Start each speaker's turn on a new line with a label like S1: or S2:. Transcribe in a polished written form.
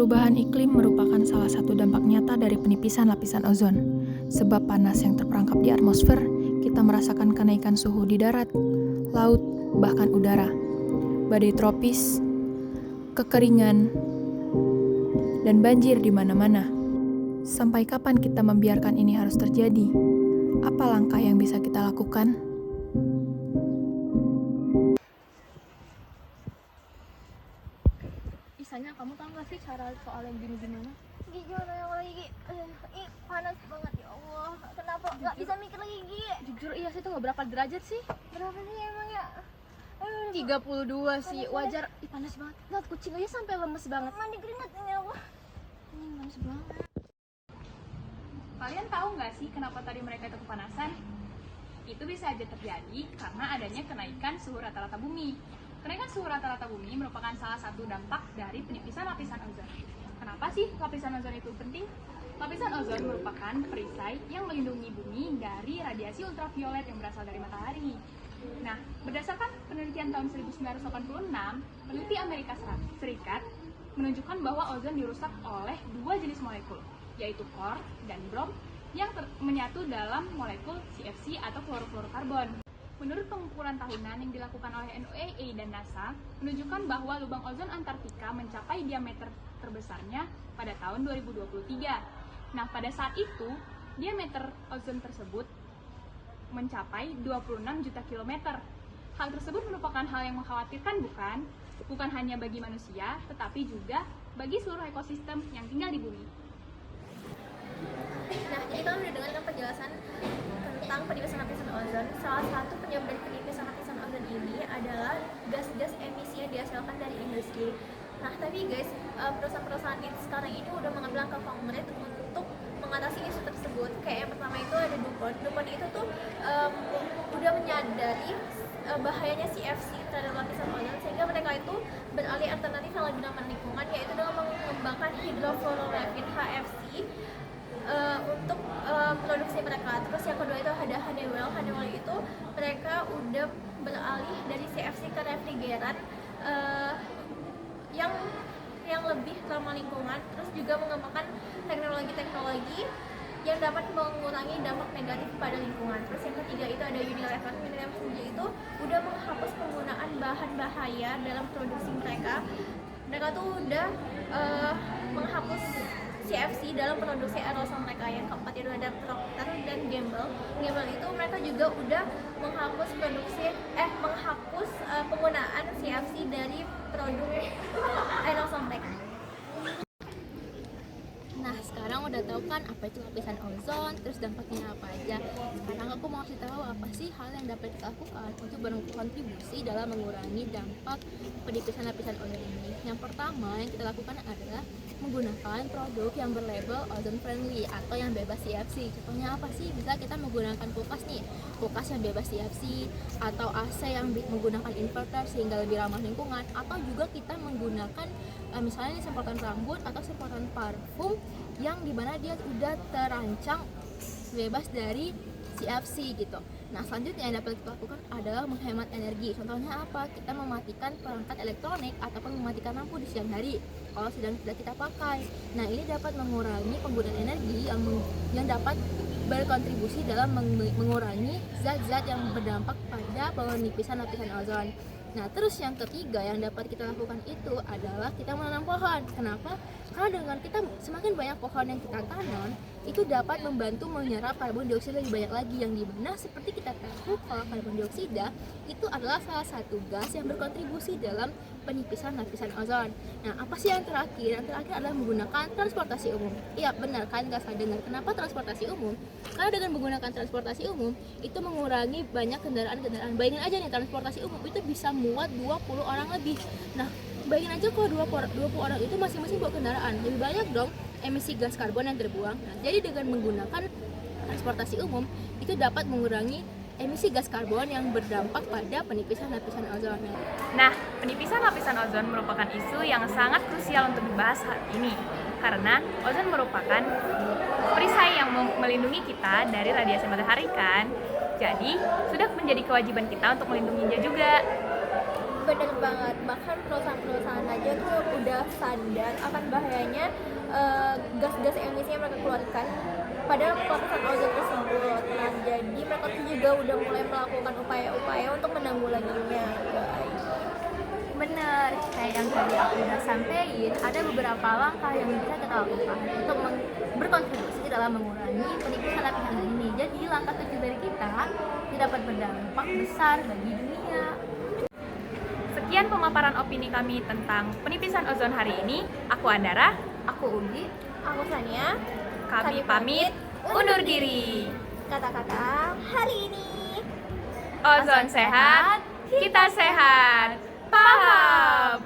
S1: Perubahan iklim merupakan salah satu dampak nyata dari penipisan lapisan ozon. Sebab panas yang terperangkap di atmosfer, kita merasakan kenaikan suhu di darat, laut, bahkan udara. Badai tropis, kekeringan, dan banjir di mana-mana. Sampai kapan kita membiarkan ini harus terjadi? Apa langkah yang bisa kita lakukan?
S2: Isanya, kamu tahu nggak sih cara soal yang gini gimana?
S3: Gimana yang lagi? Panas banget ya Allah. Kenapa nggak bisa mikir lagi Gi?
S2: Jujur iya sih, itu nggak berapa derajat sih?
S3: Berapa sih emang ya?
S2: 32 sih, wajar. Ih, panas banget. Lihat kucing aja sampai lemes banget.
S3: Mandi keringat ini aku.
S2: Panas banget.
S4: Kalian tahu nggak sih kenapa tadi mereka itu kepanasan? Itu bisa aja terjadi karena adanya kenaikan suhu rata-rata bumi. Kenaikan suhu rata-rata bumi merupakan salah satu dampak dari penipisan lapisan ozon. Kenapa sih lapisan ozon itu penting? Lapisan ozon merupakan perisai yang melindungi bumi dari radiasi ultraviolet yang berasal dari matahari. Nah, berdasarkan penelitian tahun 1986, peneliti Amerika Serikat menunjukkan bahwa ozon dirusak oleh dua jenis molekul, yaitu klor dan brom yang menyatu dalam molekul CFC atau klorofluorokarbon. Menurut pengukuran tahunan yang dilakukan oleh NOAA dan NASA, menunjukkan bahwa lubang ozon Antartika mencapai diameter terbesarnya pada tahun 2023. Nah, pada saat itu, diameter ozon tersebut mencapai 26 juta kilometer. Hal tersebut merupakan hal yang mengkhawatirkan, bukan? Bukan hanya bagi manusia, tetapi juga bagi seluruh ekosistem yang tinggal di bumi.
S3: Nah, jadi kalau udah dengar kan penjelasan tentang penipisan lapisan ozon, salah satu penyebab dari penipisan lapisan ozon ini adalah gas-gas emisi yang dihasilkan dari industri. Nah, tapi guys, perusahaan-perusahaan sekarang ini udah mengambil langkah konkret untuk mengatasi isu tersebut. Kayak yang pertama itu ada DuPont. DuPont itu tuh udah menyadari bahayanya CFC terhadap lapisan ozon, sehingga mereka itu beralih alternatif yang lebih ramah lingkungan, yaitu dengan mengembangkan hydrofluorocarbon HFC untuk produksi mereka. Terus yang kedua itu ada Honeywell. Honeywell itu mereka udah beralih dari CFC ke refrigeran yang lebih ramah lingkungan, terus juga mengembangkan teknologi-teknologi yang dapat mengurangi dampak negatif pada lingkungan. Terus yang ketiga itu ada Unilever. Unilever sendiri itu udah menghapus penggunaan bahan bahaya dalam produksi mereka. Mereka tuh udah menghapus CFC dalam produksi aerosol mereka. Yang keempat itu ada Procter dan Gamble. Gamble itu mereka juga udah menghapus penggunaan CFC dari produk aerosol mereka.
S2: Nah, sekarang udah tahu kan apa itu lapisan ozon, terus dampaknya apa aja. Sekarang aku mau kasih tahu apa sih hal yang dapat kita lakukan untuk berkontribusi dalam mengurangi dampak penipisan lapisan ozon ini. Yang pertama yang kita lakukan adalah menggunakan produk yang berlabel ozone friendly atau yang bebas CFC. Contohnya apa sih? Bisa kita menggunakan kulkas nih, kulkas yang bebas CFC, atau AC yang menggunakan inverter sehingga lebih ramah lingkungan, atau juga kita menggunakan misalnya semprotan rambut atau semprotan parfum yang dimana dia udah terancang bebas dari CFC gitu. Nah, selanjutnya yang dapat kita lakukan adalah menghemat energi. Contohnya apa? Kita mematikan perangkat elektronik ataupun mematikan lampu di siang hari kalau sedang tidak kita pakai. Nah, ini dapat mengurangi penggunaan energi yang dapat berkontribusi dalam mengurangi zat-zat yang berdampak pada penipisan lapisan ozon. Nah, terus yang ketiga yang dapat kita lakukan itu adalah kita menanam pohon. Kenapa? Karena dengan kita semakin banyak pohon yang kita tanam, itu dapat membantu menyerap karbon dioksida lebih banyak lagi, yang dimana seperti kita tahu kalau karbon dioksida itu adalah salah satu gas yang berkontribusi dalam penipisan lapisan ozon. Nah, apa sih yang terakhir? Yang terakhir adalah menggunakan transportasi umum. Iya, benar kan? Nggak salah dengar. Kenapa transportasi umum? Karena dengan menggunakan transportasi umum itu mengurangi banyak kendaraan-kendaraan. Bayangin aja nih, transportasi umum itu bisa muat 20 orang lebih. Nah, bayangin aja kalau 20 orang itu masing-masing bawa kendaraan, lebih banyak dong emisi gas karbon yang terbuang. Nah, jadi dengan menggunakan transportasi umum itu dapat mengurangi emisi gas karbon yang berdampak pada penipisan lapisan ozon.
S4: Nah, penipisan lapisan ozon merupakan isu yang sangat krusial untuk dibahas saat ini, karena ozon merupakan perisai yang melindungi kita dari radiasi matahari kan. Jadi, sudah menjadi kewajiban kita untuk melindunginya juga.
S3: Bener banget, bahkan perusahaan-perusahaan aja tuh udah sadar akan bahayanya gas-gas emisi yang mereka keluarkan pada lapisan ozon tersebut. Nah, jadi mereka tuh juga udah mulai melakukan upaya-upaya untuk menanggulanginya, guys.
S2: Bener, kayak yang tadi aku udah sampein, ada beberapa langkah yang bisa kita lakukan untuk berkontribusi dalam mengurangi penipisan lapisan ozon ini. Jadi langkah kecil dari kita dapat berdampak besar bagi dunia.
S4: Sekian pemaparan opini kami tentang penipisan ozon hari ini. Aku Andara,
S2: Aku Ugi.
S3: Aku Sania,
S4: kami pamit undur diri.
S3: kata-kata hari ini.
S4: Ozon sehat, kita sehat. Paham.